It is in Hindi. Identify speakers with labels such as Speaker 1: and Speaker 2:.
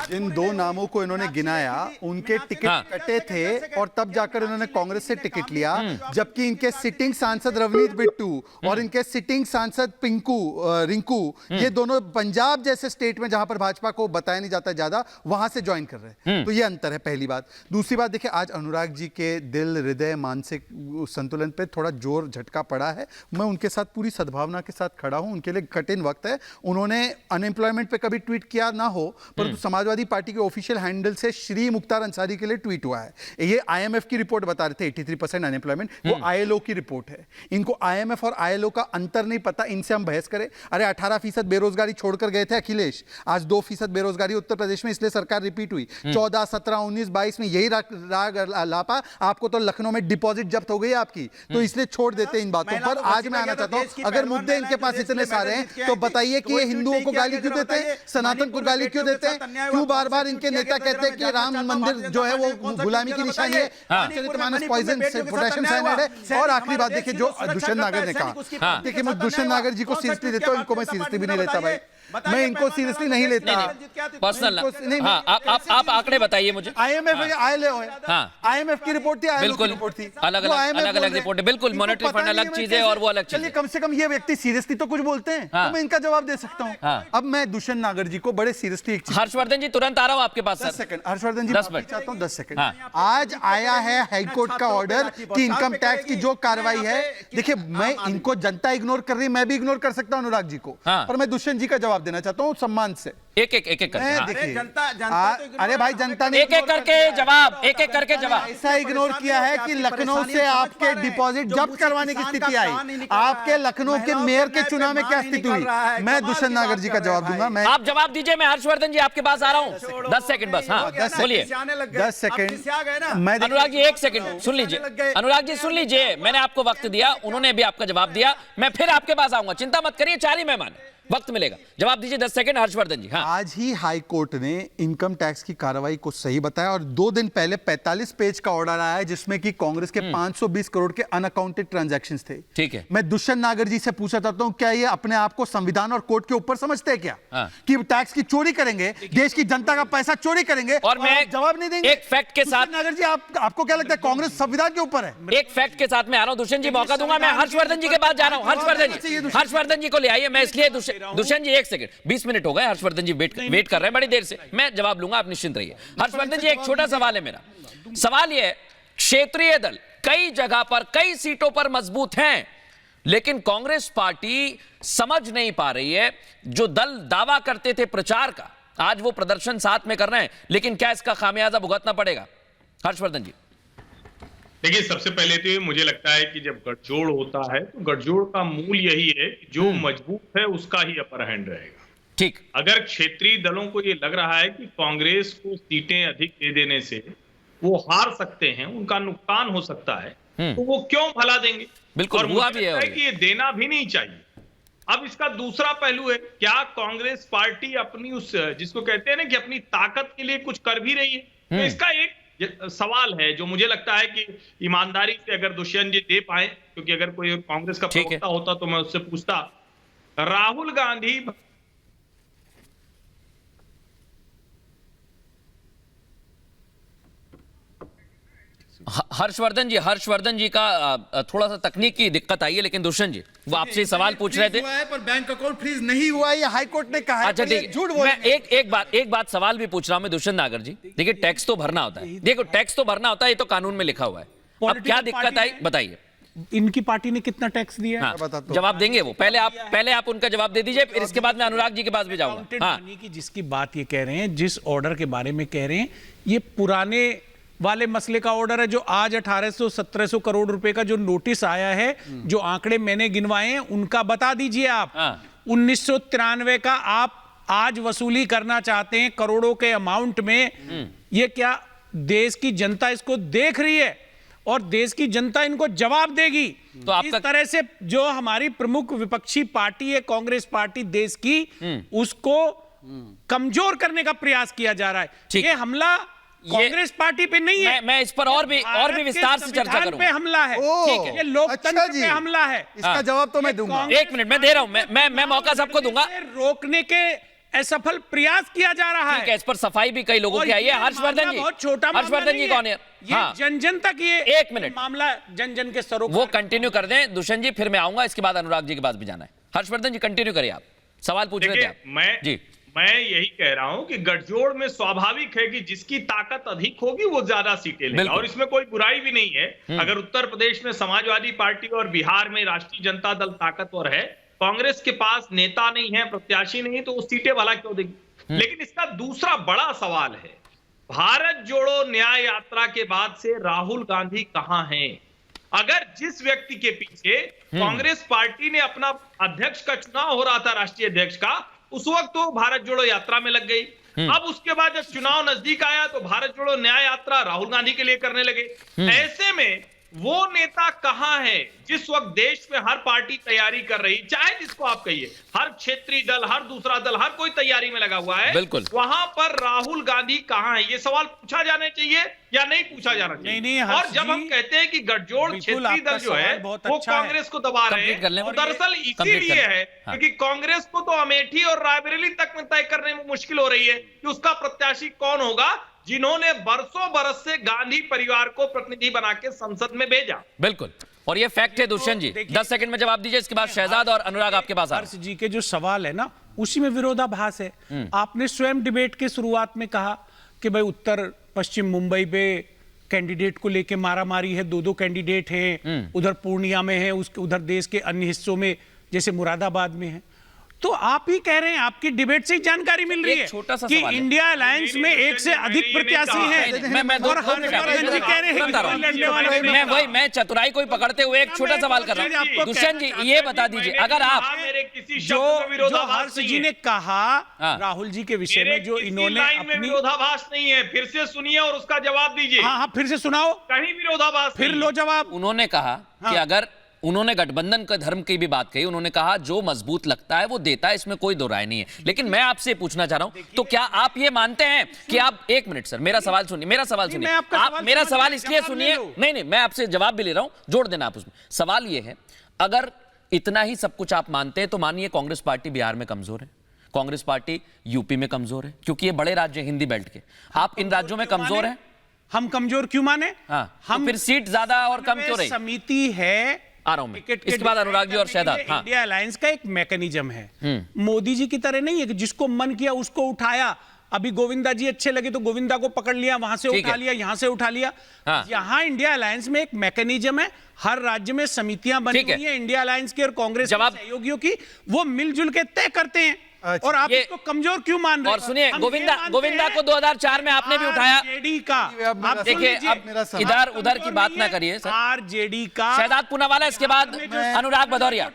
Speaker 1: जिन दो नामों को इन्होंने गिनाया उनके टिकट कटे थे और तब जाकर इन्होंने कांग्रेस से टिकट लिया, जबकि इनके सिटिंग सांसद रवनीत बिट्टू और इनके सिटिंग सांसद रिंकू ये दोनों पंजाब जैसे स्टेट में जहां पर भाजपा को बताया नहीं जाता ज्यादा वहां से ज्वाइन कर रहे हैं। तो ये अंतर है, पहली बात। दूसरी बात देखिए, आज अनुराग जी के दिल, हृदय, मानसिक संतुलन पे थोड़ा जोर झटका पड़ा है। मैं उनके साथ पूरी सद्भावना के साथ खड़ा हूं। उनके लिए कठिन वक्त है। उन्होंने अनएम्प्लॉयमेंट पे कभी ट्वीट किया ना हो, परंतु समाजवादी पार्टी के ऑफिशियल हैंडल से श्री मुख्तार अंसारी के लिए ट्वीट हुआ है। ये आईएमएफ की रिपोर्ट बता रहे थे 83% अनएम्प्लॉयमेंट, वो आईएलओ की रिपोर्ट है। इनको आईएमएफ और आईएलओ का अंतर नहीं पता, इनसे हम बहस करें। अरे 18% बेरोजगारी छोड़कर गए थे अखिलेश, आज 2% बेरोजगारी उत्तर प्रदेश में, इसलिए सरकार रिपीट हुई। 14, 17, 19, 22 में यही राग लापा। आपको तो लखनऊ में डिपॉजिट जब्त हो गई आपकी, तो इसलिए छोड़ देते इन बातों पर। आज मैं आना चाहता हूं, अगर मुद्दे इनके पास इतने सारे हैं तो बताइए कि ये हिंदुओं को गाली क्यों देते हैं, सनातन को गाली क्यों देते हैं, क्यों बार बार इनके नेता कहते हैं कि राम मंदिर जो है वो गुलामी की निशानी है, चरितमानस पॉइजन से पोटेशियम साइनाइड है। और आखिरी बात देखिए, जो दुष्यंत नागर ने कहा, देखिए मैं दुष्यंत नागर जी को सीरियसली लेता हूं, इनको मैं सीरियसली भी नहीं लेता भाई, मैं इनको सीरियसली नहीं लेता।
Speaker 2: पर्सनल आप आंकड़े बताइए मुझे।
Speaker 1: आईएमएफ की रिपोर्ट थी,
Speaker 2: बिल्कुल अलग अलग रिपोर्ट है, बिल्कुल मॉनेटरी फंड अलग चीज है और वो अलग चीज है।
Speaker 1: कम से कम ये व्यक्ति सीरियसली तो कुछ बोलते हैं, तो मैं इनका जवाब दे सकता हूं। अब मैं दुष्यंत नागर जी को बड़े सीरियसली
Speaker 2: हर्षवर्धन जी तुरंत आ रहा हूं आपके पास।
Speaker 1: 10 सेकंड हर्षवर्धन जी, चाहता हूं 10 सेकंड। आज आया है हाईकोर्ट का ऑर्डर कि इनकम टैक्स की जो कार्रवाई है, देखिए मैं इनको जनता इग्नोर कर रही है, मैं भी इग्नोर कर सकता हूं अनुराग जी को, पर मैं दुष्यंत जी का जवाब देना चाहता हूं सम्मान से।
Speaker 2: एक
Speaker 1: अरे भाई जनता ने
Speaker 2: एक करके जवाब
Speaker 1: ऐसा इग्नोर किया है कि लखनऊ से आपके डिपॉजिट जब्त करवाने की स्थिति आई। आपके लखनऊ के मेयर के चुनाव में क्या स्थिति हुई, मैं दुष्यंत नागर जी का जवाब दूंगा। मैं
Speaker 2: आप जवाब दीजिए, मैं हर्षवर्धन जी आपके पास आ रहा हूं। 10 सेकंड बस। हाँ बोलिए।
Speaker 1: 10 सेकंड। मैं
Speaker 2: अनुराग जी 1 सेकंड सुन लीजिए। अनुराग जी सुन लीजिए, मैंने आपको वक्त दिया, उन्होंने भी आपका जवाब दिया, मैं फिर आपके पास आऊंगा, चिंता मत करिए, 4 ही मेहमान, वक्त मिलेगा। जवाब दीजिए 10 सेकंड हर्षवर्धन जी। हाँ।
Speaker 1: आज ही हाई कोर्ट ने इनकम टैक्स की कार्रवाई को सही बताया और 2 दिन पहले 45 पेज का ऑर्डर आया है जिसमें कि कांग्रेस के 520 करोड़ के अनअकाउंटेड ट्रांजैक्शंस थे।
Speaker 2: ठीक है।
Speaker 1: मैं दुष्यंत नागर जी से पूछा चाहता हूं, क्या ये अपने आप को संविधान और कोर्ट के ऊपर समझते हैं क्या? कि टैक्स की चोरी करेंगे, देश की जनता का पैसा चोरी करेंगे
Speaker 2: और मैं
Speaker 1: जवाब नहीं देंगे?
Speaker 2: एक फैक्ट के साथ
Speaker 1: नागर जी, आपको क्या लगता है कांग्रेस संविधान के ऊपर है?
Speaker 2: एक फैक्ट के साथ मैं आ रहा हूं, दुष्यंत जी मौका दूंगा, मैं हर्षवर्धन जी के पास जा रहा हूं। हर्षवर्धन जी को ले आइए, मैं इसलिए दुष्यंत जी 1 सेकंड, 20 मिनट हो गए, हर्षवर्धन जी वेट कर रहे हैं बड़ी देर से, मैं जवाब लूंगा, आप निश्चिंत रहिए। हर्षवर्धन जी एक छोटा सवाल है मेरा। सवाल यह है, क्षेत्रीय दल कई जगह पर कई सीटों पर मजबूत हैं, लेकिन कांग्रेस पार्टी समझ नहीं पा रही है, जो दल दावा करते थे प्रचार का, आज वो प्रदर्शन साथ में कर रहे हैं, लेकिन क्या इसका खामियाजा भुगतना पड़ेगा? हर्षवर्धन जी।
Speaker 3: देखिए, सबसे पहले तो मुझे लगता है कि जब गठजोड़ होता है तो गठजोड़ का मूल यही है कि जो मजबूत है उसका ही अपर हैंड रहेगा।
Speaker 2: ठीक।
Speaker 3: अगर क्षेत्रीय दलों को ये लग रहा है कि कांग्रेस को सीटें अधिक दे देने से वो हार सकते हैं, उनका नुकसान हो सकता है, तो वो क्यों भला देंगे?
Speaker 2: बिल्कुल,
Speaker 3: और
Speaker 2: हुआ
Speaker 3: मुझे
Speaker 2: भी है
Speaker 3: लगता है कि ये देना भी नहीं चाहिए। अब इसका दूसरा पहलू है, क्या कांग्रेस पार्टी अपनी उस जिसको कहते हैं ना कि अपनी ताकत के लिए कुछ कर भी रही है? तो इसका एक सवाल है जो मुझे लगता है कि ईमानदारी से अगर दुष्यंत जी दे पाए, क्योंकि अगर कोई कांग्रेस का प्रवक्ता होता तो मैं उससे पूछता, राहुल गांधी
Speaker 2: हर्षवर्धन जी का थोड़ा सा तकनीक की दिक्कत आई है, लेकिन दुष्यंत जी वो आपसे सवाल पूछ रहे थे,
Speaker 1: पर बैंक अकाउंट फ्रीज नहीं हुआ, ये हाई कोर्ट ने कहा।
Speaker 2: अच्छा ठीक है, मैं एक बात सवाल भी पूछ रहा हूं मैं दुष्यंत नागर जी। देखिए, टैक्स तो भरना होता है, देखो टैक्स तो भरना होता है, ये तो कानून में लिखा हुआ है। अब क्या दिक्कत आई बताइए?
Speaker 4: इनकी पार्टी ने कितना टैक्स दिया?
Speaker 2: हाँ, जवाब देंगे वो, पहले आप उनका जवाब दे दीजिए, फिर इसके बाद मैं अनुराग जी के पास भी जाऊंगा। हाँ।
Speaker 4: की जिसकी बात ये कह रहे हैं, जिस ऑर्डर के बारे में कह रहे हैं, ये पुराने वाले मसले का ऑर्डर है, जो आज 1800-1700 करोड़ रुपए का जो नोटिस आया है, जो आंकड़े मैंने गिनवाए हैं उनका बता दीजिए आप। 1993 का आप आज वसूली करना चाहते हैं करोड़ों के अमाउंट में। ये क्या देश की जनता इसको देख रही है और देश की जनता इनको जवाब देगी? तो इस तरह से जो हमारी प्रमुख विपक्षी पार्टी है कांग्रेस पार्टी देश की, उसको कमजोर करने का प्रयास किया जा रहा है। ये हमला कांग्रेस पार्टी पे नहीं है,
Speaker 2: मैं इस पर और भी विस्तार से चर्चा करूंगा।
Speaker 4: पे हमला है,
Speaker 2: ठीक है,
Speaker 4: ये लोकतंत्र पे हमला है।
Speaker 1: इसका जवाब तो मैं दूंगा।
Speaker 2: 1 मिनट मैं दे रहा हूं, मैं मौका सबको दूंगा।
Speaker 4: रोकने के असफल प्रयास किया जा रहा
Speaker 2: ठीक है, इस पर सफाई भी कई लोगों
Speaker 4: और
Speaker 2: की आई
Speaker 4: ये
Speaker 2: है। हर्षवर्धन
Speaker 4: मामला
Speaker 2: जी,
Speaker 4: बहुत छोटा मामला
Speaker 2: हर्षवर्धन
Speaker 4: नहीं
Speaker 2: जी कौन है?
Speaker 4: ये
Speaker 2: हाँ,
Speaker 4: जन जन तक ये
Speaker 2: एक मिनट
Speaker 4: मामला जन जन के स्तरों
Speaker 2: वो कंटिन्यू कर दें दुष्यंत जी, फिर मैं आऊंगा, इसके बाद अनुराग जी के पास भी जाना है। हर्षवर्धन जी कंटिन्यू करिए, आप सवाल पूछ रहे थे आप। जी,
Speaker 3: मैं यही कह रहा हूं कि गठजोड़ में स्वाभाविक है कि जिसकी ताकत अधिक होगी वो ज्यादा सीटें लेगा,
Speaker 2: बिल्कुल।
Speaker 3: और इसमें कोई बुराई भी नहीं है। अगर उत्तर प्रदेश में समाजवादी पार्टी और बिहार में राष्ट्रीय जनता दल ताकतवर है, कांग्रेस के पास नेता नहीं है, प्रत्याशी नहीं है, तो वो सीटें भला क्यों देगी। लेकिन इसका दूसरा बड़ा सवाल है, भारत जोड़ो न्याय यात्रा के बाद से राहुल गांधी कहां हैं? अगर जिस व्यक्ति के पीछे कांग्रेस पार्टी ने अपना अध्यक्ष का चुनाव हो रहा था, राष्ट्रीय अध्यक्ष का, उस वक्त तो भारत जोड़ो यात्रा में लग गई। अब उसके बाद जब चुनाव नजदीक आया तो भारत जोड़ो न्याय यात्रा राहुल गांधी के लिए करने लगे। ऐसे में वो नेता कहां है जिस वक्त देश में हर पार्टी तैयारी कर रही, चाहे जिसको आप कहिए, हर क्षेत्रीय दल, हर दूसरा दल, हर कोई तैयारी में लगा हुआ है,
Speaker 2: बिल्कुल।
Speaker 3: वहां पर राहुल गांधी कहां है? ये सवाल पूछा जाना चाहिए या नहीं पूछा जाना चाहिए?
Speaker 4: नहीं,
Speaker 3: और जब हम कहते हैं कि गठजोड़ क्षेत्रीय दल जो है
Speaker 4: बहुत
Speaker 3: वो
Speaker 4: अच्छा है।
Speaker 3: कांग्रेस को दबा रहे
Speaker 2: कंप्लीट कर लें।
Speaker 3: हैं, वो दरअसल
Speaker 2: कंप्लीट
Speaker 3: इसीलिए
Speaker 2: कर लें।
Speaker 3: है
Speaker 2: हाँ।
Speaker 3: क्योंकि कांग्रेस को तो अमेठी और रायबरेली तक में तय करने में मुश्किल हो रही है कि उसका प्रत्याशी कौन होगा, जिन्होंने बरसों बरस से गांधी परिवार को प्रतिनिधि बना के संसद में भेजा।
Speaker 2: बिल्कुल, और ये फैक्ट है दुष्यंत जी। 10 सेकंड में जवाब दीजिए, इसके बाद शहजाद और अनुराग आपके पास आ रहे
Speaker 4: हर्ष जी के जो सवाल है ना, उसी में विरोधाभास है। आपने स्वयं डिबेट के शुरुआत में कहा कि भाई उत्तर पश्चिम मुंबई पे कैंडिडेट को लेके मारामारी है, दो कैंडिडेट हैं, उधर पूर्णिया में है, उसके उधर देश के अन्य हिस्सों में जैसे मुरादाबाद में है। तो आप ही कह रहे हैं, आपकी डिबेट से ही जानकारी मिल रही
Speaker 2: एक
Speaker 4: है
Speaker 2: छोटा सा
Speaker 4: कि
Speaker 2: सवाल है।
Speaker 4: इंडिया अलायंस में एक से अधिक प्रत्याशी हैं।
Speaker 2: मैं
Speaker 4: और हर्षवर्धन जी कह रहे हैं कि कोई लड़ने वाला नहीं।
Speaker 2: मैं चतुराई को ही पकड़ते हुए एक छोटा सवाल कर रहा हूं। दुष्यंत जी ये बता दीजिए, अगर आप
Speaker 4: जो हर्ष जी ने कहा राहुल जी के विषय में, जो इन्होंने अपनी
Speaker 3: विरोधाभास नहीं है, फिर से सुनिए और उसका जवाब दीजिए।
Speaker 4: हाँ, फिर से सुनाओ,
Speaker 3: कहीं विरोधाभास
Speaker 4: फिर
Speaker 3: नहीं
Speaker 4: लो जवाब।
Speaker 2: उन्होंने कहा कि अगर उन्होंने गठबंधन के धर्म की भी बात कही, उन्होंने कहा जो मजबूत लगता है वो देता है, इसमें कोई दो राय नहीं है। लेकिन मैं आपसे पूछना चाह रहा हूं, तो क्या आप ये मानते हैं कि आप, एक मिनट सर, मेरा सवाल सुनिए, मेरा सवाल सुनिए,
Speaker 4: मैं आपका
Speaker 2: आप
Speaker 4: सवाल
Speaker 2: मेरा
Speaker 4: समझ
Speaker 2: सवाल
Speaker 4: गया,
Speaker 2: इसलिए
Speaker 4: जवाब
Speaker 2: सुनिए,
Speaker 4: ले लो।
Speaker 2: नहीं, मैं आपसे जवाब भी ले रहा हूं, जोड़ देना आप उसमें। सवाल ये है, अगर इतना ही सब कुछ आप मानते हैं तो मानिए कांग्रेस पार्टी बिहार में कमजोर है, कांग्रेस पार्टी यूपी में कमजोर है, क्योंकि ये बड़े राज्य हिंदी बेल्ट के, आप इन राज्यों में कमजोर हैं।
Speaker 4: हम कमजोर क्यों माने?
Speaker 2: हाँ, तो फिर सीट ज्यादा और कम क्यों रही?
Speaker 4: समिति है,
Speaker 2: आ रहा हूं मैं, इसके बाद अनुराग जी और शहजाद। हाँ,
Speaker 4: इंडिया अलायंस का एक मैकेनिज्म है, मोदी जी की तरह नहीं है कि जिसको मन किया उसको उठाया। अभी गोविंदा जी अच्छे लगे तो गोविंदा को पकड़ लिया, वहां से
Speaker 2: ठीक
Speaker 4: उठा
Speaker 2: है।
Speaker 4: लिया, यहां से उठा लिया।
Speaker 2: हाँ।
Speaker 4: यहां इंडिया अलायंस में एक मैकेनिज्म है, हर राज्य में समितियां बनी
Speaker 2: ठीक है।
Speaker 4: हुई है इंडिया अलायंस की और कांग्रेस के
Speaker 2: जवाब-
Speaker 4: सहयोगियों की, वो मिलजुल के तय करते हैं।
Speaker 1: अच्छा,
Speaker 4: और आप
Speaker 2: ये-
Speaker 4: इसको कमजोर क्यों मान रहे हैं?
Speaker 2: और सुनिए,
Speaker 4: हम ये
Speaker 2: गोविंदा
Speaker 4: मानते
Speaker 2: गोविंदा
Speaker 4: हैं,
Speaker 2: को 2004 में आपने भी उठाया।
Speaker 4: आरजेडी का,
Speaker 1: अब मेरा
Speaker 4: आप सुन
Speaker 2: देखिए,
Speaker 4: लीजिए,
Speaker 2: अब
Speaker 1: मेरा सवाल-
Speaker 2: इधर उधर की
Speaker 4: कमजोर
Speaker 2: बात
Speaker 4: नहीं
Speaker 2: ना
Speaker 4: है,
Speaker 2: करिए सर।
Speaker 4: आरजेडी का
Speaker 2: शहजाद पूनावाला, इसके बाद अनुराग भदौरिया।